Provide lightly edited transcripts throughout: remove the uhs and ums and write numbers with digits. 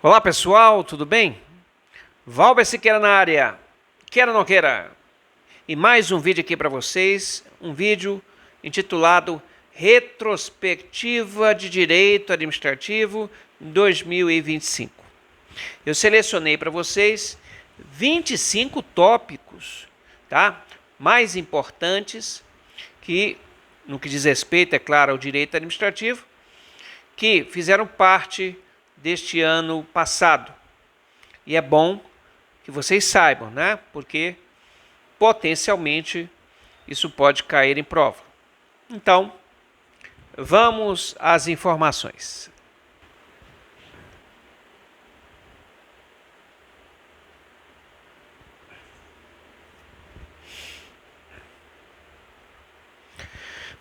Olá pessoal, tudo bem? Valber Siqueira na área, queira ou não queira. E mais um vídeo aqui para vocês, um vídeo intitulado Retrospectiva de Direito Administrativo 2025. Eu selecionei para vocês 25 tópicos, tá? Mais importantes que, no que diz respeito, é claro, ao direito administrativo, que fizeram parte deste ano passado. E é bom que vocês saibam, né? Porque potencialmente isso pode cair em prova. Então, vamos às informações.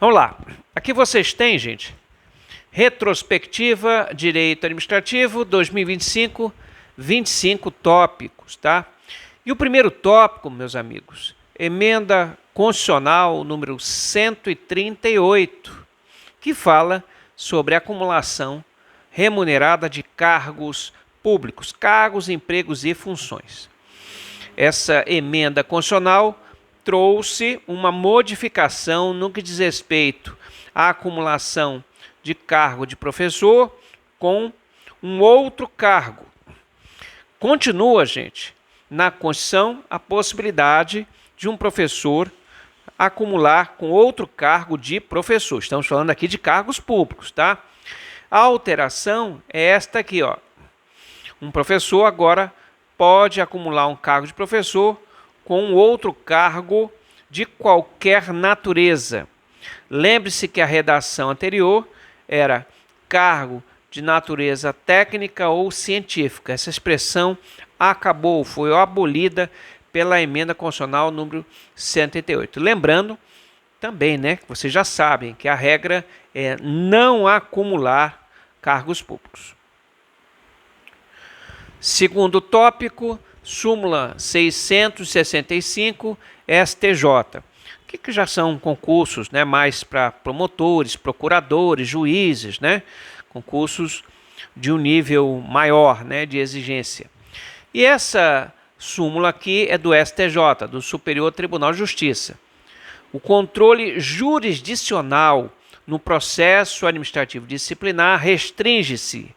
Vamos lá. Aqui vocês têm, gente, Retrospectiva Direito Administrativo 2025, 25 tópicos, tá? E o primeiro tópico, meus amigos, emenda constitucional número 138, que fala sobre a acumulação remunerada de cargos públicos, cargos, empregos e funções. Essa emenda constitucional trouxe uma modificação no que diz respeito à acumulação de cargo de professor com um outro cargo. Continua, gente, na Constituição a possibilidade de um professor acumular com outro cargo de professor. Estamos falando aqui de cargos públicos, tá? A alteração é esta aqui, ó. Um professor agora pode acumular um cargo de professor com outro cargo de qualquer natureza. Lembre-se que a redação anterior era cargo de natureza técnica ou científica. Essa expressão acabou, foi abolida pela emenda constitucional número 138. Lembrando também, né, que vocês já sabem que a regra é não acumular cargos públicos. Segundo tópico, súmula 665 STJ. O que já são concursos, né, mais para promotores, procuradores, juízes, né, concursos de um nível maior, né, de exigência. E essa súmula aqui é do STJ, do Superior Tribunal de Justiça. O controle jurisdicional no processo administrativo disciplinar restringe-se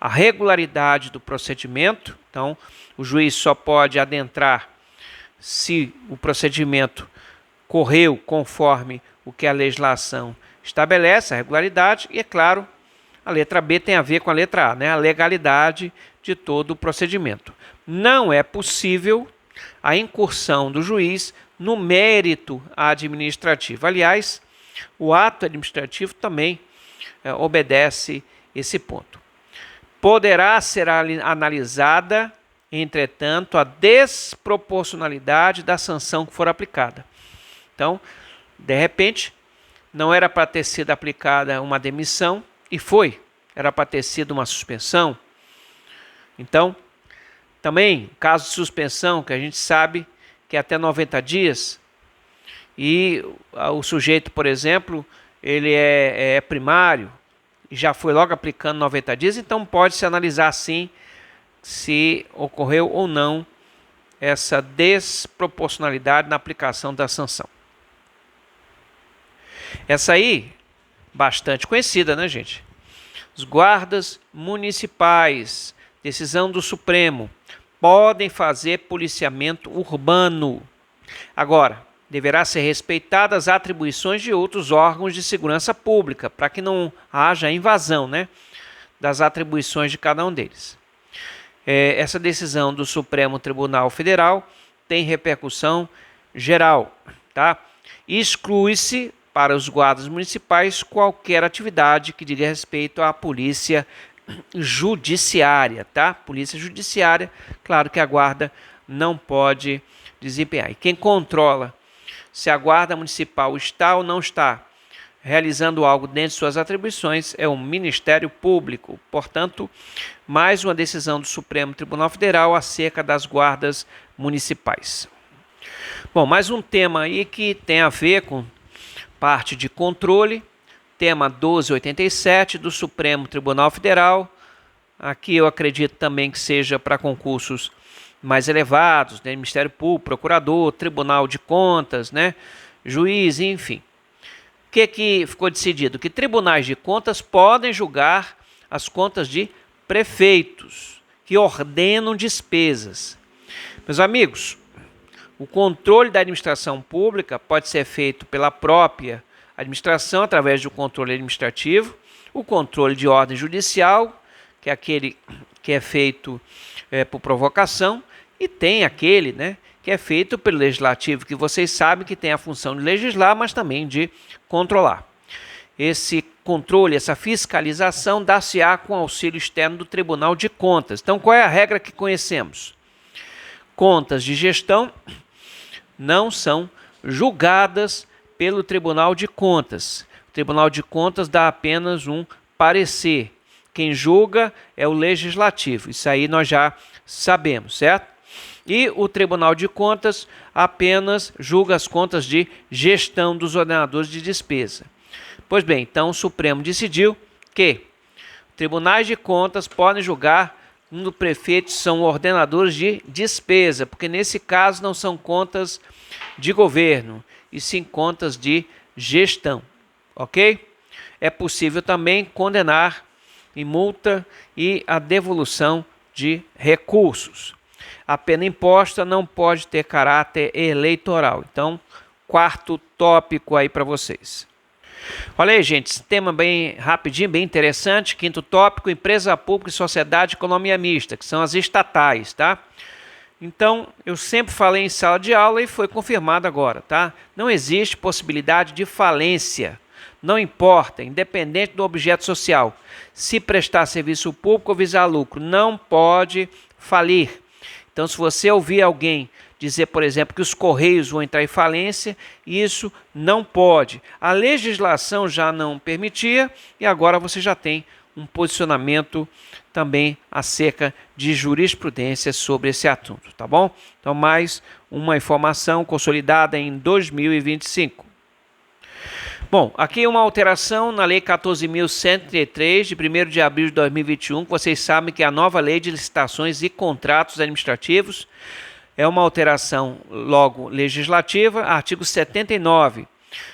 à regularidade do procedimento. Então, o juiz só pode adentrar se o procedimento correu conforme o que a legislação estabelece, a regularidade, e, é claro, a letra B tem a ver com a letra A, né? A legalidade de todo o procedimento. Não é possível a incursão do juiz no mérito administrativo. Aliás, o ato administrativo também obedece esse ponto. Poderá ser analisada, entretanto, a desproporcionalidade da sanção que for aplicada. Então, de repente, não era para ter sido aplicada uma demissão e foi. Era para ter sido uma suspensão. Então, também, caso de suspensão, que a gente sabe que é até 90 dias, e o sujeito, por exemplo, ele é primário, e já foi logo aplicando 90 dias, então pode-se analisar sim se ocorreu ou não essa desproporcionalidade na aplicação da sanção. Essa aí, bastante conhecida, né, gente? Os guardas municipais, decisão do Supremo, podem fazer policiamento urbano. Agora, deverá ser respeitadas as atribuições de outros órgãos de segurança pública, para que não haja invasão, né, das atribuições de cada um deles. Essa decisão do Supremo Tribunal Federal tem repercussão geral, tá? Exclui-se para os guardas municipais qualquer atividade que diga respeito à polícia judiciária, tá? Polícia judiciária, claro que a guarda não pode desempenhar. E quem controla se a guarda municipal está ou não está realizando algo dentro de suas atribuições é o Ministério Público. Portanto, mais uma decisão do Supremo Tribunal Federal acerca das guardas municipais. Bom, mais um tema aí que tem a ver com parte de controle, tema 1287 do Supremo Tribunal Federal, Aqui eu acredito também que seja para concursos mais elevados, né? Ministério Público, Procurador, Tribunal de Contas, né? Juiz, enfim. O que ficou decidido? Que tribunais de contas podem julgar as contas de prefeitos que ordenam despesas. Meus amigos, o controle da administração pública pode ser feito pela própria administração através do controle administrativo, o controle de ordem judicial, que é aquele que é feito por provocação, e tem aquele, né, que é feito pelo legislativo, que vocês sabem que tem a função de legislar, mas também de controlar. Esse controle, essa fiscalização, dá-se-á com auxílio externo do Tribunal de Contas. Então, qual é a regra que conhecemos? Contas de gestão não são julgadas pelo Tribunal de Contas. O Tribunal de Contas dá apenas um parecer. Quem julga é o legislativo. Isso aí nós já sabemos, certo? E o Tribunal de Contas apenas julga as contas de gestão dos ordenadores de despesa. Pois bem, então o Supremo decidiu que tribunais de contas podem julgar quando prefeitos são ordenadores de despesa, porque nesse caso não são contas de governo, e sim contas de gestão, ok? É possível também condenar em multa e a devolução de recursos. A pena imposta não pode ter caráter eleitoral. Então, quarto tópico aí para vocês. Olha aí, gente, esse tema bem rapidinho, bem interessante. Quinto tópico, empresa pública e sociedade de economia mista, que são as estatais, tá? Então, eu sempre falei em sala de aula e foi confirmado agora, tá? Não existe possibilidade de falência. Não importa, independente do objeto social. Se prestar serviço público ou visar lucro, não pode falir. Então, se você ouvir alguém dizer, por exemplo, que os Correios vão entrar em falência, isso não pode. A legislação já não permitia e agora você já tem um posicionamento também acerca de jurisprudência sobre esse assunto, tá bom? Então, mais uma informação consolidada em 2025. Bom, aqui uma alteração na Lei 14.133, de 1º de abril de 2021, que vocês sabem que é a nova Lei de Licitações e Contratos Administrativos. É uma alteração logo legislativa, artigo 79,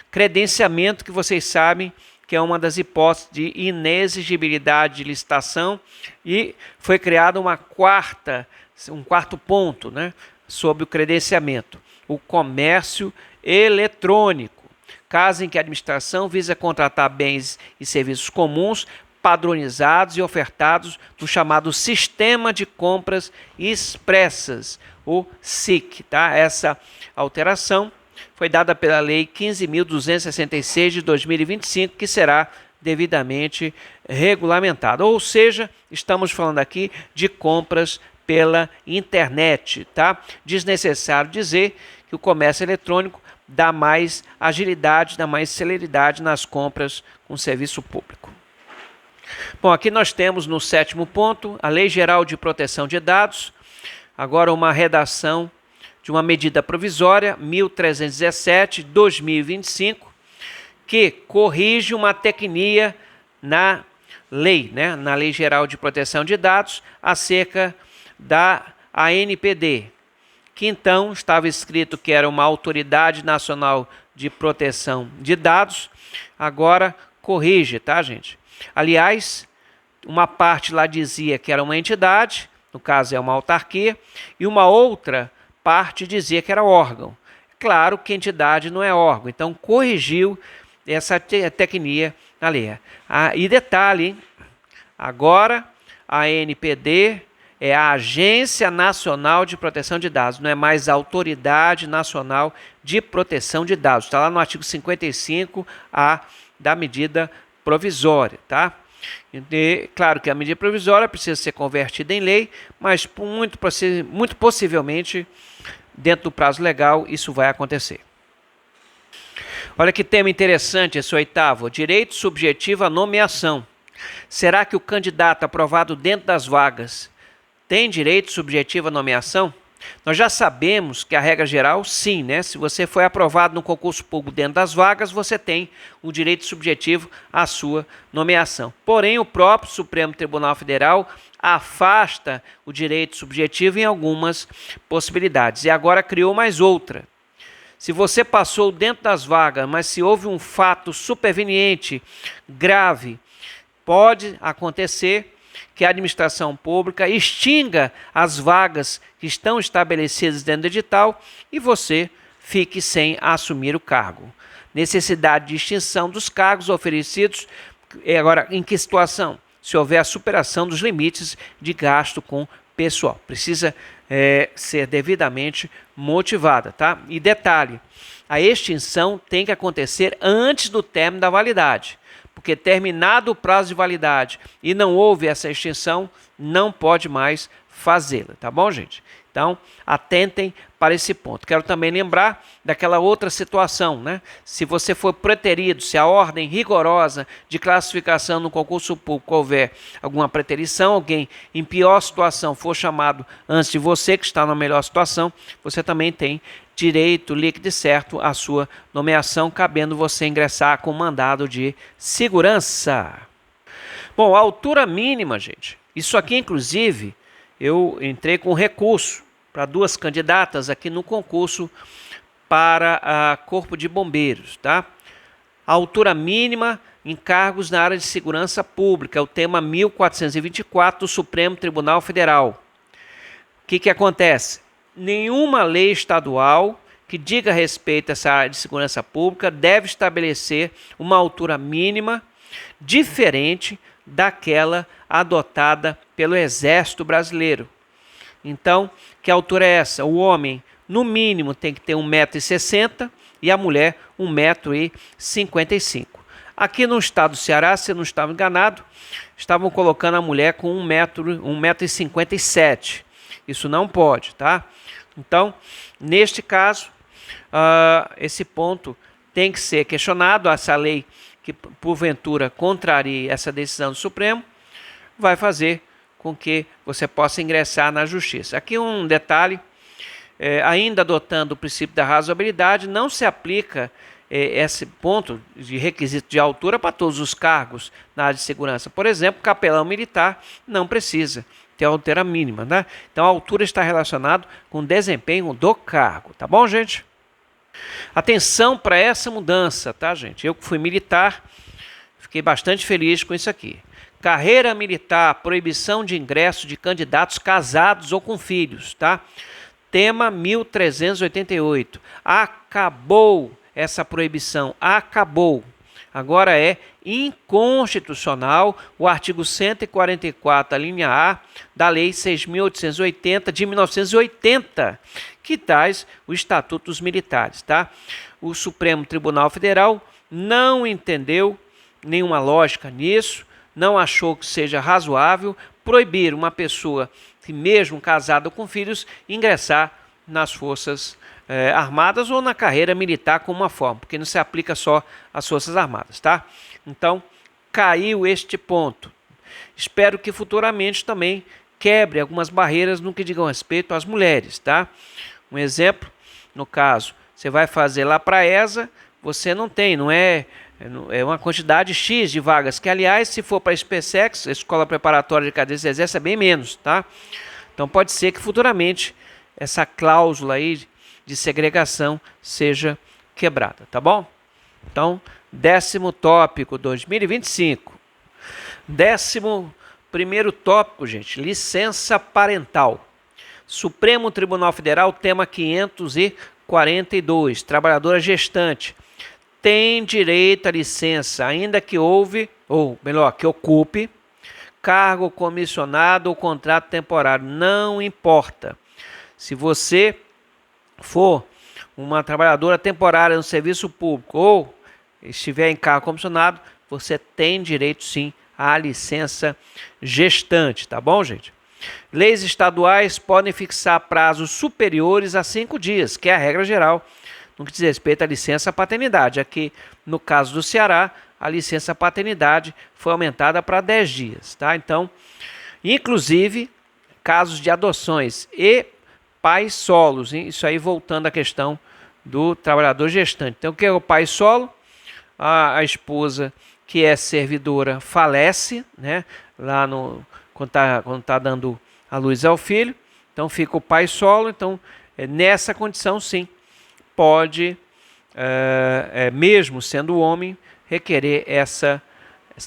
credenciamento, que vocês sabem que é uma das hipóteses de inexigibilidade de licitação, e foi criado um quarto ponto, né, sobre o credenciamento, o comércio eletrônico. Caso em que a administração visa contratar bens e serviços comuns, padronizados e ofertados no chamado Sistema de Compras Expressas, o SIC. Tá? Essa alteração foi dada pela Lei 15.266 de 2025, que será devidamente regulamentada. Ou seja, estamos falando aqui de compras pela internet. Tá? Desnecessário dizer que o comércio eletrônico dá mais agilidade, dá mais celeridade nas compras com serviço público. Bom, aqui nós temos no 7º ponto a Lei Geral de Proteção de Dados, agora uma redação de uma medida provisória 1317/2025, que corrige uma tecnia na lei, né, na Lei Geral de Proteção de Dados, acerca da ANPD, que então estava escrito que era uma Autoridade Nacional de Proteção de Dados, agora corrige, tá, gente? Aliás, uma parte lá dizia que era uma entidade, no caso é uma autarquia, e uma outra parte dizia que era órgão. Claro que entidade não é órgão, então corrigiu essa tecnia na lei. E detalhe, hein? Agora a ANPD é a Agência Nacional de Proteção de Dados, não é mais a Autoridade Nacional de Proteção de Dados. Está lá no artigo 55A da medida provisória, tá? E, claro que a medida provisória precisa ser convertida em lei, mas muito possivelmente, dentro do prazo legal, isso vai acontecer. Olha que tema interessante esse 8º, direito subjetivo à nomeação. Será que o candidato aprovado dentro das vagas tem direito subjetivo à nomeação? Nós já sabemos que a regra geral, sim, né? Se você foi aprovado no concurso público dentro das vagas, você tem o direito subjetivo à sua nomeação. Porém, o próprio Supremo Tribunal Federal afasta o direito subjetivo em algumas possibilidades. E agora criou mais outra. Se você passou dentro das vagas, mas se houve um fato superveniente, grave, pode acontecer que a administração pública extinga as vagas que estão estabelecidas dentro do edital e você fique sem assumir o cargo. Necessidade de extinção dos cargos oferecidos. Agora, em que situação? Se houver a superação dos limites de gasto com pessoal. Precisa ser devidamente motivada, tá? E detalhe, a extinção tem que acontecer antes do término da validade. Porque terminado o prazo de validade e não houve essa extinção, não pode mais fazê-la, tá bom, gente? Então, atentem para esse ponto. Quero também lembrar daquela outra situação, né? Se você for preterido, se a ordem rigorosa de classificação no concurso público houver alguma preterição, alguém em pior situação for chamado antes de você, que está na melhor situação, você também tem direito líquido e certo à sua nomeação, cabendo você ingressar com mandado de segurança. Bom, a altura mínima, gente, isso aqui inclusive eu entrei com recurso para 2 candidatas aqui no concurso para a Corpo de Bombeiros, tá? A altura mínima em cargos na área de segurança pública, é o tema 1424 do Supremo Tribunal Federal. O que acontece? Nenhuma lei estadual que diga respeito a essa área de segurança pública deve estabelecer uma altura mínima diferente daquela adotada pelo Exército Brasileiro. Então, que altura é essa? O homem, no mínimo, tem que ter 1,60 m e a mulher 1,55 m. Aqui no estado do Ceará, se não estava enganado, estavam colocando a mulher com 1,57 m. Isso não pode, tá? Então, neste caso, esse ponto tem que ser questionado. Essa lei que porventura contrarie essa decisão do Supremo vai fazer com que você possa ingressar na justiça. Aqui um detalhe, ainda adotando o princípio da razoabilidade, não se aplica esse ponto de requisito de altura para todos os cargos na área de segurança. Por exemplo, capelão militar não precisa ter a altura mínima, né? Então a altura está relacionada com o desempenho do cargo, tá bom, gente? Atenção para essa mudança, tá, gente? Eu que fui militar, fiquei bastante feliz com isso aqui. Carreira militar, proibição de ingresso de candidatos casados ou com filhos, tá? Tema 1388. Acabou essa proibição, acabou. Agora é inconstitucional o artigo 144, a linha A, da Lei 6.880 de 1980, que traz o Estatuto dos Militares, tá? O Supremo Tribunal Federal não entendeu nenhuma lógica nisso, não achou que seja razoável proibir uma pessoa que, mesmo casada com filhos, ingressar nas Forças Armadas ou na carreira militar como uma forma, porque não se aplica só às Forças Armadas, tá? Então, caiu este ponto. Espero que futuramente também quebre algumas barreiras no que digam respeito às mulheres, tá? Um exemplo, no caso, você vai fazer lá para a ESA, você não tem, não é uma quantidade X de vagas, que aliás, se for para a SpaceX, a Escola Preparatória de Cadeiras do Exército, é bem menos, tá? Então pode ser que futuramente essa cláusula aí de segregação seja quebrada, tá bom? Então, 10º tópico 2025. 11º tópico, gente, licença parental. Supremo Tribunal Federal, tema 542, trabalhadora gestante tem direito à licença, ainda que que ocupe cargo comissionado ou contrato temporário, não importa. Se você for uma trabalhadora temporária no serviço público ou estiver em cargo comissionado, você tem direito sim à licença gestante, tá bom, gente? Leis estaduais podem fixar prazos superiores a 5 dias, que é a regra geral no que diz respeito à licença paternidade. Aqui, no caso do Ceará, a licença paternidade foi aumentada para 10 dias, tá? Então, inclusive, casos de adoções e pais solos, hein? Isso aí voltando à questão do trabalhador gestante. Então, o que é o pai solo? A esposa que é servidora falece, né? Lá no, quando tá dando a luz ao filho, então fica o pai solo. Então, nessa condição, sim, pode, mesmo sendo homem, requerer essa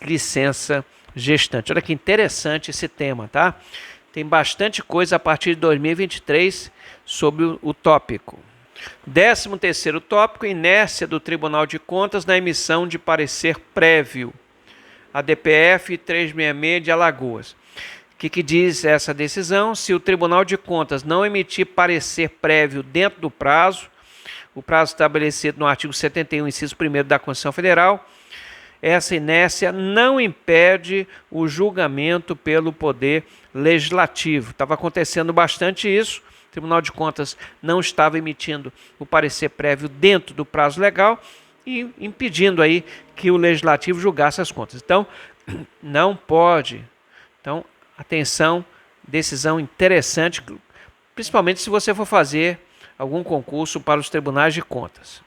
licença gestante. Olha que interessante esse tema, tá? Tem bastante coisa a partir de 2023 sobre o tópico. 13º tópico, inércia do Tribunal de Contas na emissão de parecer prévio. ADPF 366 de Alagoas. O que diz essa decisão? Se o Tribunal de Contas não emitir parecer prévio dentro do prazo, o prazo estabelecido no artigo 71, inciso 1º da Constituição Federal, essa inércia não impede o julgamento pelo Poder Legislativo. Estava acontecendo bastante isso. O Tribunal de Contas não estava emitindo o parecer prévio dentro do prazo legal e impedindo aí que o Legislativo julgasse as contas. Então, não pode. Então, atenção, decisão interessante, principalmente se você for fazer algum concurso para os tribunais de contas.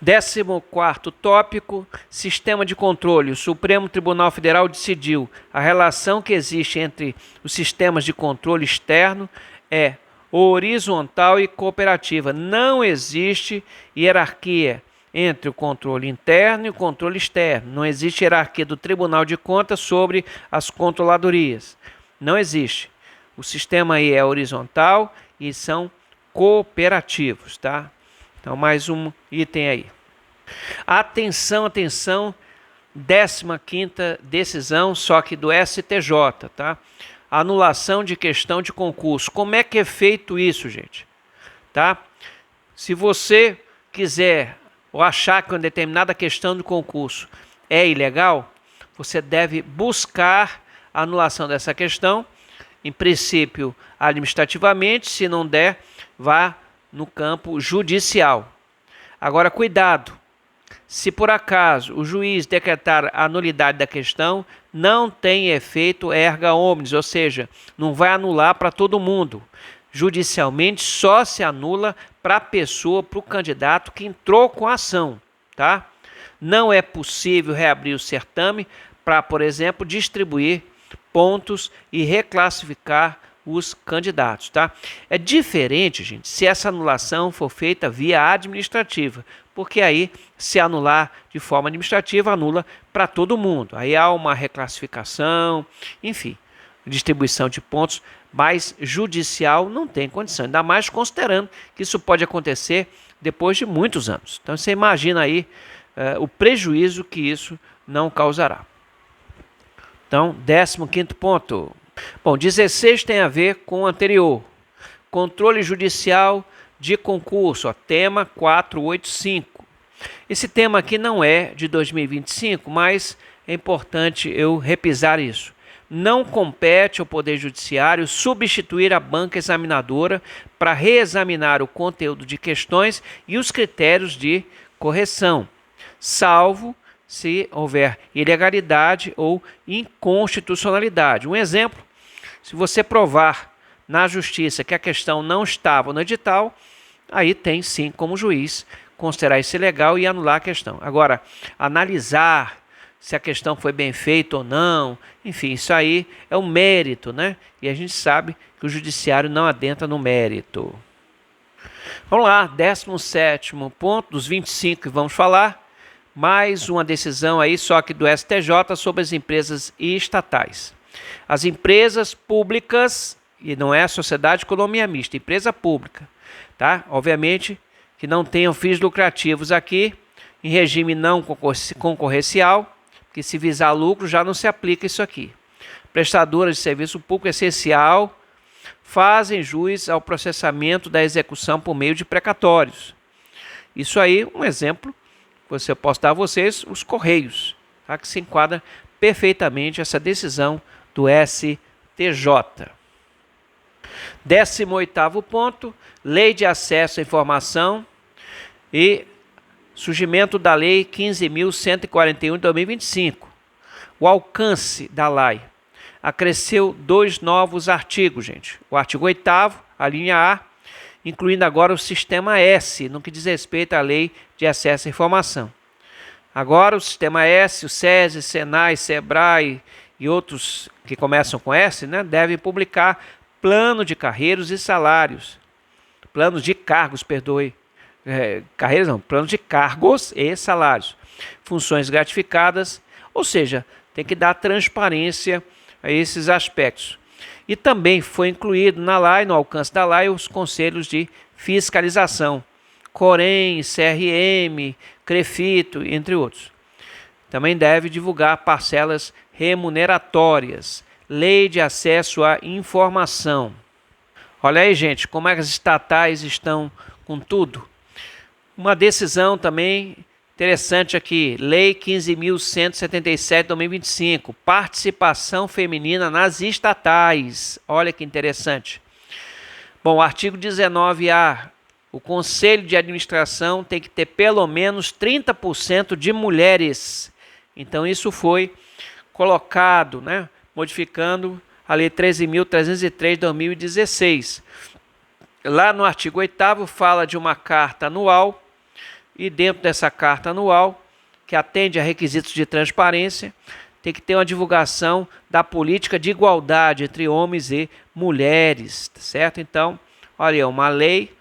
14º tópico, sistema de controle. O Supremo Tribunal Federal decidiu a relação que existe entre os sistemas de controle externo é horizontal e cooperativa. Não existe hierarquia entre o controle interno e o controle externo. Não existe hierarquia do Tribunal de Contas sobre as controladorias. Não existe. O sistema aí é horizontal e são cooperativos, tá? Então, mais um item aí. Atenção, atenção, 15ª decisão, só que do STJ, tá? Anulação de questão de concurso. Como é que é feito isso, gente? Tá? Se você quiser ou achar que uma determinada questão de concurso é ilegal, você deve buscar a anulação dessa questão, em princípio administrativamente, se não der, vá no campo judicial. Agora, cuidado, se por acaso o juiz decretar a nulidade da questão, não tem efeito erga omnes, ou seja, não vai anular para todo mundo. Judicialmente só se anula para a pessoa, para o candidato que entrou com a ação, tá? Não é possível reabrir o certame para, por exemplo, distribuir pontos e reclassificar os candidatos, tá? É diferente, gente, se essa anulação for feita via administrativa, porque aí, se anular de forma administrativa, anula para todo mundo. Aí há uma reclassificação, enfim, distribuição de pontos, mas judicial não tem condição, ainda mais considerando que isso pode acontecer depois de muitos anos. Então, você imagina aí o prejuízo que isso não causará. Então, 15º ponto. Bom, 16 tem a ver com o anterior. Controle judicial de concurso, ó, tema 485. Esse tema aqui não é de 2025, mas é importante eu repisar isso. Não compete ao Poder Judiciário substituir a banca examinadora para reexaminar o conteúdo de questões e os critérios de correção, salvo se houver ilegalidade ou inconstitucionalidade. Um exemplo, se você provar na justiça que a questão não estava no edital, aí tem sim como juiz considerar isso ilegal e anular a questão. Agora, analisar se a questão foi bem feita ou não, enfim, isso aí é um mérito, né? E a gente sabe que o judiciário não adentra no mérito. Vamos lá, 17º ponto, dos 25 que vamos falar, mais uma decisão aí, só que do STJ, sobre as empresas estatais. As empresas públicas, e não é a sociedade de economia mista, empresa pública, tá? Obviamente que não tenham fins lucrativos aqui, em regime não concorrencial, que se visar lucro já não se aplica isso aqui. Prestadoras de serviço público essencial fazem jus ao processamento da execução por meio de precatórios. Isso aí, um exemplo, que eu posso dar a vocês, os Correios, tá? Que se enquadra perfeitamente essa decisão do STJ. 18º ponto, Lei de Acesso à Informação e surgimento da Lei 15.141 de 2025. O alcance da lei acresceu 2 novos artigos, gente. O artigo 8º, a linha A, incluindo agora o Sistema S, no que diz respeito à Lei de Acesso à Informação. Agora o Sistema S, o SESI, Senai, Sebrae e outros que começam com S, né, devem publicar plano de carreiras e salários. Planos de cargos, perdoe. Carreiras não, planos de cargos e salários. Funções gratificadas, ou seja, tem que dar transparência a esses aspectos. E também foi incluído na lei, no alcance da lei, os conselhos de fiscalização, Corém, CRM, CREFITO, entre outros. Também deve divulgar parcelas remuneratórias, lei de acesso à informação. Olha aí, gente, como é que as estatais estão com tudo. Uma decisão também interessante aqui, Lei 15.177 de 2025, participação feminina nas estatais. Olha que interessante. Bom, artigo 19A, o Conselho de Administração tem que ter pelo menos 30% de mulheres. Então isso foi colocado, né, modificando a Lei 13.303 de 2016. Lá no artigo 8º fala de uma carta anual, e dentro dessa carta anual, que atende a requisitos de transparência, tem que ter uma divulgação da política de igualdade entre homens e mulheres, certo? Então, olha, uma lei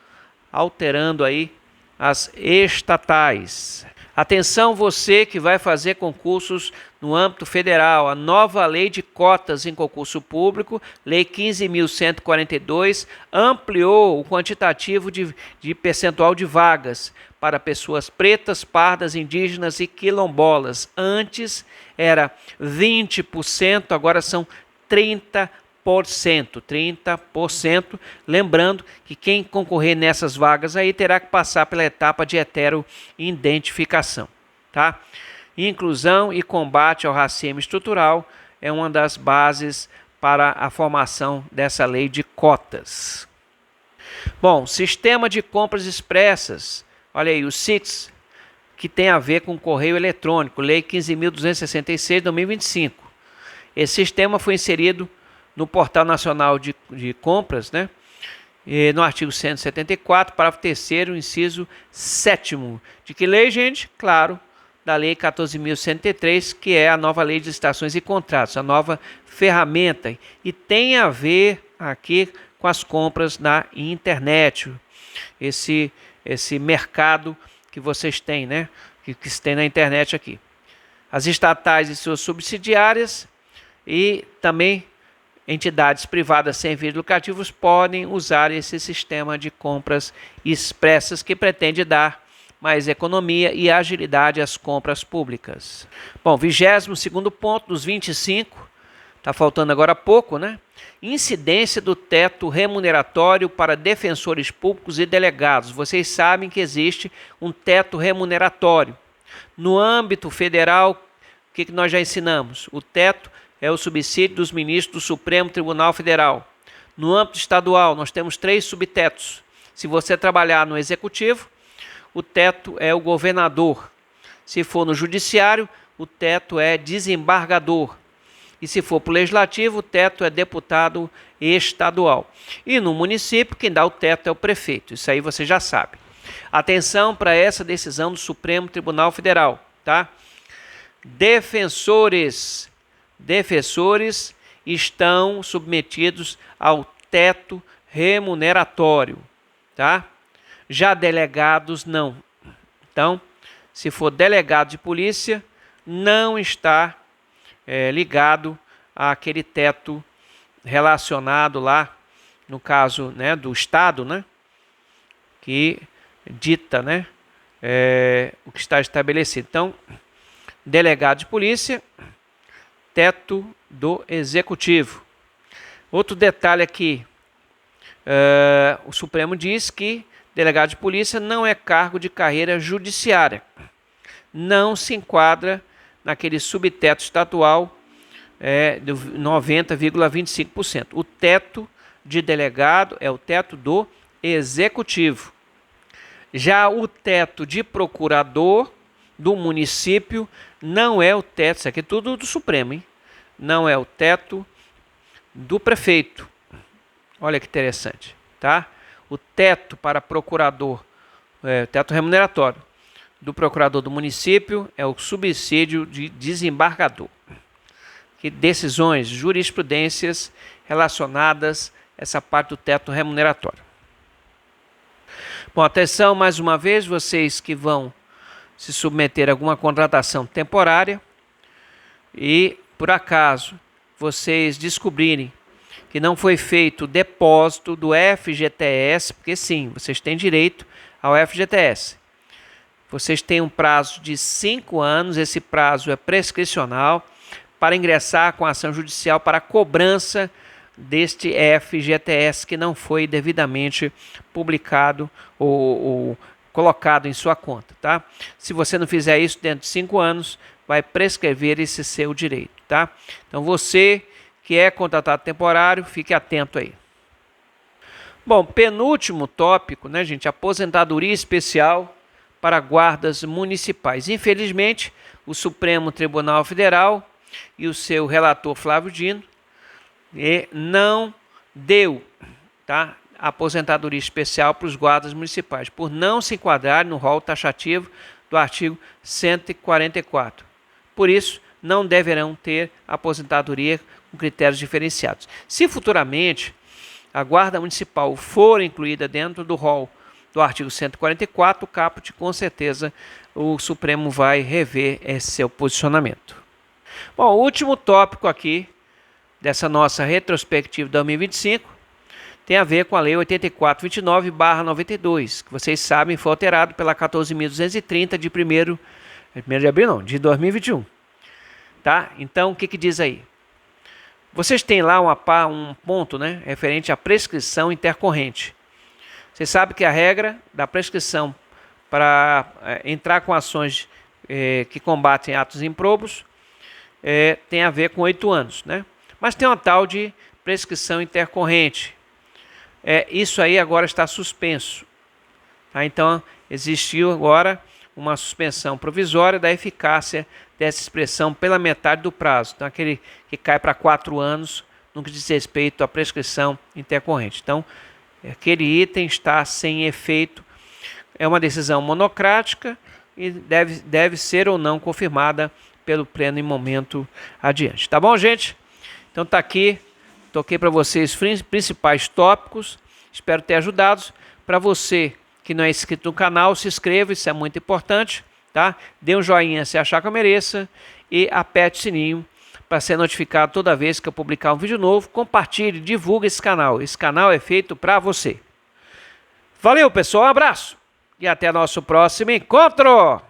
alterando aí as estatais. Atenção você que vai fazer concursos no âmbito federal, a nova lei de cotas em concurso público, Lei 15.142, ampliou o quantitativo de percentual de vagas para pessoas pretas, pardas, indígenas e quilombolas. Antes era 20%, agora são 30%. 30%, lembrando que quem concorrer nessas vagas aí terá que passar pela etapa de heteroidentificação, tá? Inclusão e combate ao racismo estrutural é uma das bases para a formação dessa lei de cotas. Bom, sistema de compras expressas, olha aí, o SIX, que tem a ver com correio eletrônico, Lei 15.266 de 2025. Esse sistema foi inserido no Portal Nacional de Compras, né? E no artigo 174, parágrafo 3º, inciso 7º. De que lei, gente? Claro, da Lei 14.103, que é a nova Lei de Licitações e Contratos, a nova ferramenta. E tem a ver aqui com as compras na internet. Esse mercado que vocês têm, né? Que se tem na internet aqui. As estatais e suas subsidiárias e também entidades privadas sem fins lucrativos podem usar esse sistema de compras expressas que pretende dar mais economia e agilidade às compras públicas. Bom, 22º ponto dos 25, está faltando agora pouco, né? Incidência do teto remuneratório para defensores públicos e delegados. Vocês sabem que existe um teto remuneratório. No âmbito federal, o que nós já ensinamos? O teto é o subsídio dos ministros do Supremo Tribunal Federal. No âmbito estadual, nós temos 3 subtetos. Se você trabalhar no executivo, o teto é o governador. Se for no judiciário, o teto é desembargador. E se for para o legislativo, o teto é deputado estadual. E no município, quem dá o teto é o prefeito. Isso aí você já sabe. Atenção para essa decisão do Supremo Tribunal Federal, tá? Defensores estão submetidos ao teto remuneratório, tá? Já delegados não. Então, se for delegado de polícia, não está ligado àquele teto relacionado lá, no caso, né, do Estado, né, que dita, né, o que está estabelecido. Então, delegado de polícia, teto do executivo. Outro detalhe aqui, o Supremo diz que delegado de polícia não é cargo de carreira judiciária, não se enquadra naquele subteto estatual de 90,25%. O teto de delegado é o teto do executivo. Já o teto de procurador do município não é o teto, isso aqui é tudo do Supremo, hein? Não é o teto do prefeito. Olha que interessante, tá? o teto para procurador, teto remuneratório do procurador do município é o subsídio de desembargador. Que decisões, jurisprudências relacionadas a essa parte do teto remuneratório. Bom, atenção mais uma vez, vocês que vão se submeter a alguma contratação temporária e, por acaso, vocês descobrirem que não foi feito o depósito do FGTS, porque sim, vocês têm direito ao FGTS. Vocês têm um prazo de 5 anos, esse prazo é prescricional, para ingressar com a ação judicial para a cobrança deste FGTS que não foi devidamente publicado ou colocado em sua conta, tá? Se você não fizer isso dentro de 5 anos, vai prescrever esse seu direito, tá? Então você que é contratado temporário, fique atento aí. Bom, penúltimo tópico, né, gente? Aposentadoria especial para guardas municipais. Infelizmente, o Supremo Tribunal Federal e o seu relator Flávio Dino não deu, tá, aposentadoria especial para os guardas municipais, por não se enquadrar no rol taxativo do artigo 144. Por isso, não deverão ter aposentadoria com critérios diferenciados. Se futuramente a guarda municipal for incluída dentro do rol do artigo 144, o caput, com certeza, o Supremo vai rever esse seu posicionamento. Bom, o último tópico aqui dessa nossa retrospectiva de 2025 tem a ver com a Lei 8429/92, que vocês sabem foi alterado pela 14.230 de 1º de abril, não, de 2021. Tá? Então, o que diz aí? Vocês têm lá um ponto, né, referente à prescrição intercorrente. Você sabe que a regra da prescrição para entrar com ações que combatem atos improbos tem a ver com 8 anos, né? Mas tem uma tal de prescrição intercorrente. Isso aí agora está suspenso. Tá? Então, existiu agora uma suspensão provisória da eficácia dessa expressão pela metade do prazo. Então, aquele que cai para 4 anos no que diz respeito à prescrição intercorrente. Então, aquele item está sem efeito. É uma decisão monocrática e deve ser ou não confirmada pelo pleno em momento adiante. Tá bom, gente? Então tá aqui, toquei para vocês os principais tópicos, espero ter ajudado. Para você que não é inscrito no canal, se inscreva, isso é muito importante, tá? Dê um joinha se achar que eu mereça e aperte o sininho para ser notificado toda vez que eu publicar um vídeo novo. Compartilhe, divulgue esse canal é feito para você. Valeu, pessoal, um abraço e até nosso próximo encontro!